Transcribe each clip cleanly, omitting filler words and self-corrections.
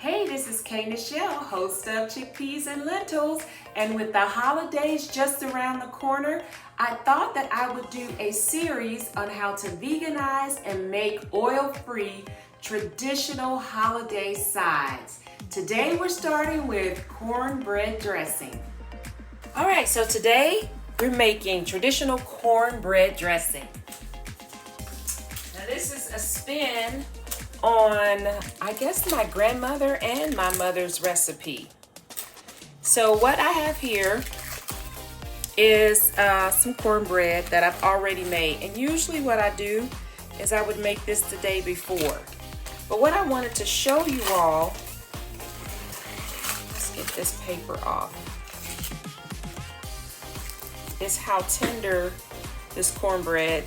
Hey, this is Kay Nichelle, host of Chickpeas and Lentils, and with the holidays just around the corner, I thought that I would do a series on how to veganize and make oil-free traditional holiday sides. Today we're starting with cornbread dressing. All right, so today we're making traditional cornbread dressing. Now this is a spin on, I guess, my grandmother and my mother's recipe. So what I have here is some cornbread that I've already made. And usually what I do is I would make this the day before. But what I wanted to show you all, let's get this paper off, is how tender this cornbread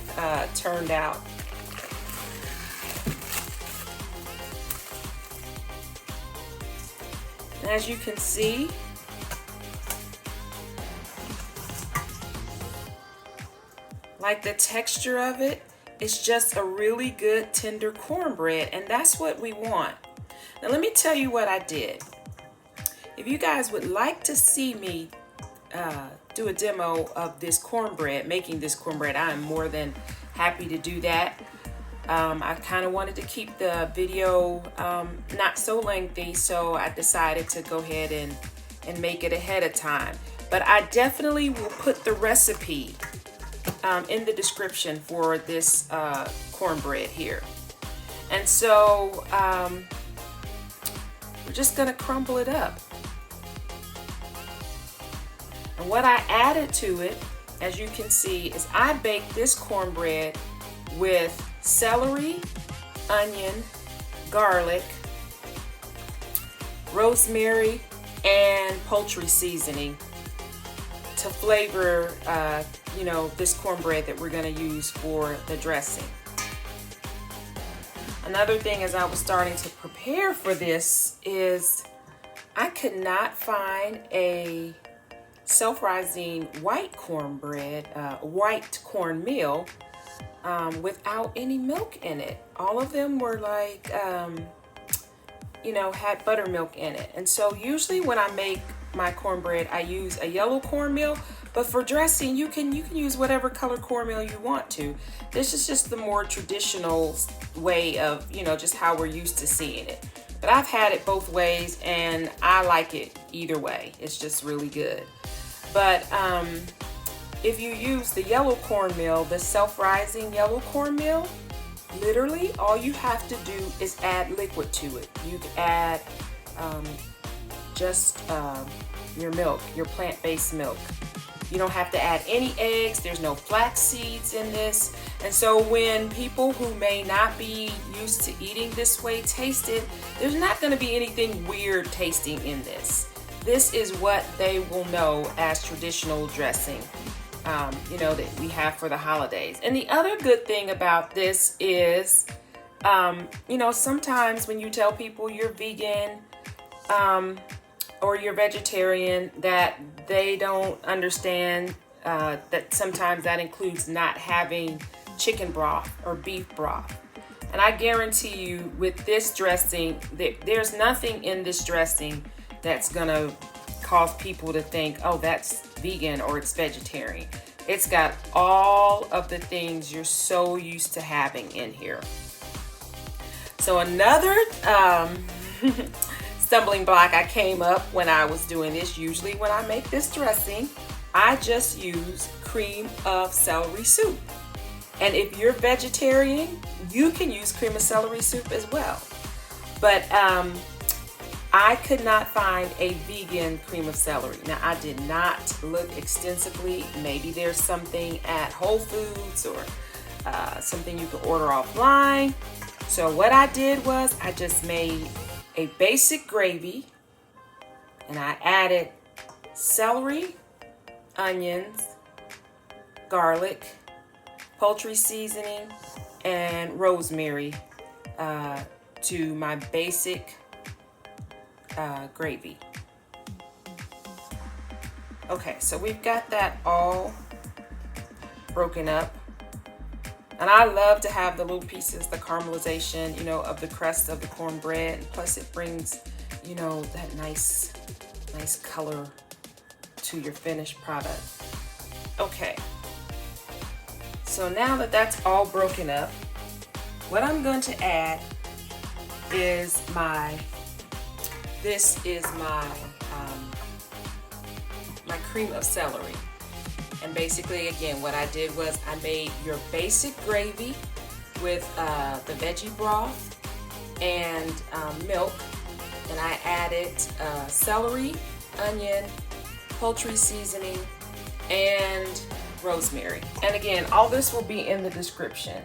turned out. As you can see, like the texture of it is just a really good tender cornbread, and that's what we want. Now let me tell you what I did. If you guys would like to see me do a demo of this cornbread, making this cornbread, I am more than happy to do that. I kind of wanted to keep the video not so lengthy, so I decided to go ahead and make it ahead of time. But I definitely will put the recipe in the description for this cornbread here. And so we're just gonna crumble it up. And what I added to it, as you can see, is I baked this cornbread with celery, onion, garlic, rosemary, and poultry seasoning to flavor, this cornbread that we're going to use for the dressing. Another thing as I was starting to prepare for this is I could not find a self-rising white cornbread, white cornmeal, without any milk in it. All of them were like, had buttermilk in it. And so usually when I make my cornbread, I use a yellow cornmeal, but for dressing, you can use whatever color cornmeal you want to. This is just the more traditional way of, just how we're used to seeing it. But I've had it both ways and I like it either way. It's just really good. But, if you use the yellow cornmeal, the self-rising yellow cornmeal, literally all you have to do is add liquid to it. You can add just your milk, your plant-based milk. You don't have to add any eggs. There's no flax seeds in this. And so when people who may not be used to eating this way taste it, there's not going to be anything weird tasting in this. This is what they will know as traditional dressing. That we have for the holidays. And the other good thing about this is, sometimes when you tell people you're vegan or you're vegetarian, that they don't understand that sometimes that includes not having chicken broth or beef broth. And I guarantee you with this dressing, there's nothing in this dressing that's gonna cause people to think, oh, that's vegan or it's vegetarian. It's got all of the things you're so used to having in here. So another stumbling block I came up when I was doing this, usually when I make this dressing, I just use cream of celery soup. And if you're vegetarian, you can use cream of celery soup as well. But I could not find a vegan cream of celery. Now, I did not look extensively. Maybe there's something at Whole Foods or something you can order offline. So what I did was I just made a basic gravy and I added celery, onions, garlic, poultry seasoning, and rosemary to my basic gravy. Okay, so we've got that all broken up. And I love to have the little pieces, the caramelization, of the crust of the cornbread. Plus it brings, you know, that nice color to your finished product. Okay, so now that that's all broken up, what I'm going to add is my cream of celery. And basically, again, what I did was I made your basic gravy with the veggie broth and milk, and I added celery, onion, poultry seasoning, and rosemary. And again, all this will be in the description.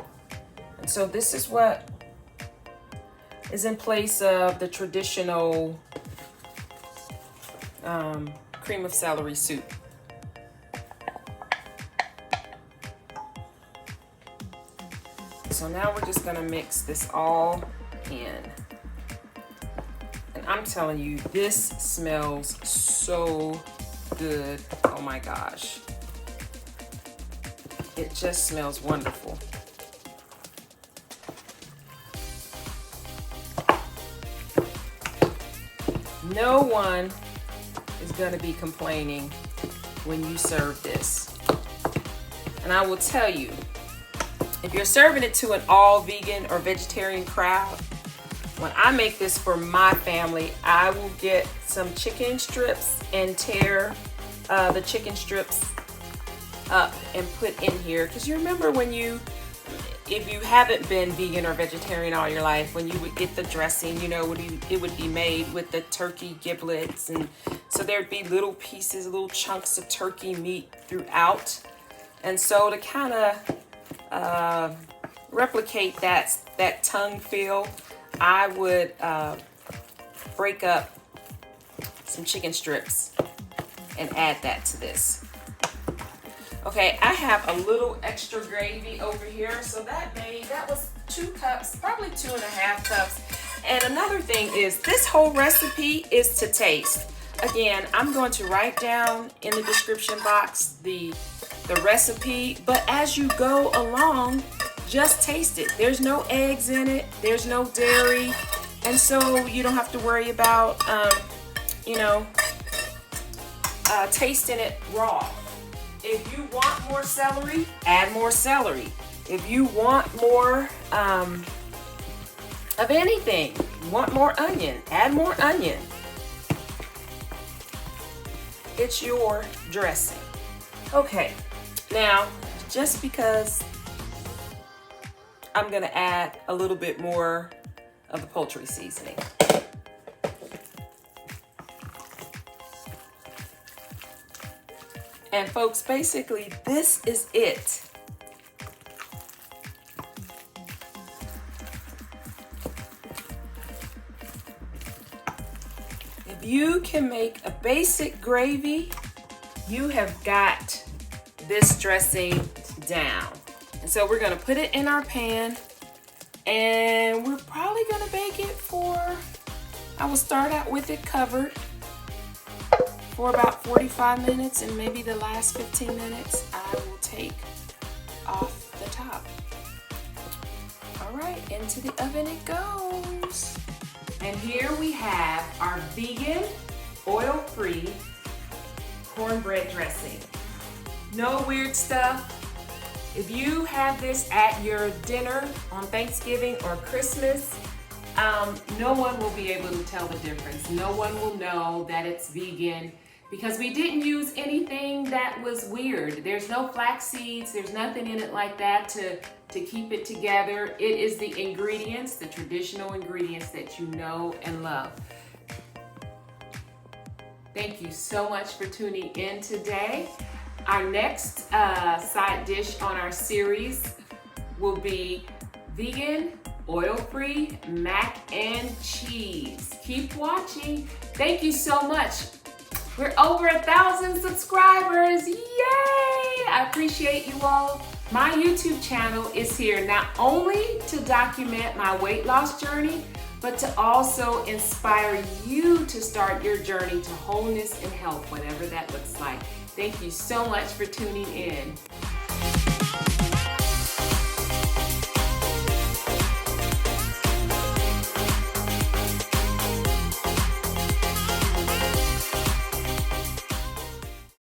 And so this is what is in place of the traditional cream of celery soup. So now we're just gonna mix this all in. And I'm telling you, this smells so good. Oh my gosh. It just smells wonderful. No one is gonna be complaining when you serve this. And I will tell you, if you're serving it to an all vegan or vegetarian crowd, when I make this for my family, I will get some chicken strips and tear the chicken strips up and put in here. Because you remember when if you haven't been vegan or vegetarian all your life, when you would get the dressing, you know, it would be made with the turkey giblets. And so there'd be little pieces, little chunks of turkey meat throughout. And so to kind of replicate that tongue feel, I would break up some chicken strips and add that to this. Okay, I have a little extra gravy over here, so that was 2 cups, probably 2.5 cups. And another thing is, this whole recipe is to taste. Again, I'm going to write down in the description box the recipe, but as you go along, just taste it. There's no eggs in it, there's no dairy, and so you don't have to worry about tasting it raw. If you want more celery, add more celery. If you want more of anything, you want more onion, add more onion. It's your dressing. Okay, now just because I'm gonna add a little bit more of the poultry seasoning. And folks, basically this is it. If you can make a basic gravy, you have got this dressing down. And so we're gonna put it in our pan, and we're probably gonna bake it I will start out with it covered for about 45 minutes, and maybe the last 15 minutes I will take off the top. All right, into the oven it goes. And here we have our vegan, oil-free cornbread dressing. No weird stuff. If you have this at your dinner on Thanksgiving or Christmas, no one will be able to tell the difference. No one will know that it's vegan because we didn't use anything that was weird. There's no flax seeds, there's nothing in it like that to keep it together. It is the ingredients, the traditional ingredients that you know and love. Thank you so much for tuning in today. Our next side dish on our series will be vegan, oil-free mac and cheese. Keep watching. Thank you so much. We're over 1,000 subscribers. Yay! I appreciate you all. My YouTube channel is here not only to document my weight loss journey, but to also inspire you to start your journey to wholeness and health, whatever that looks like. Thank you so much for tuning in.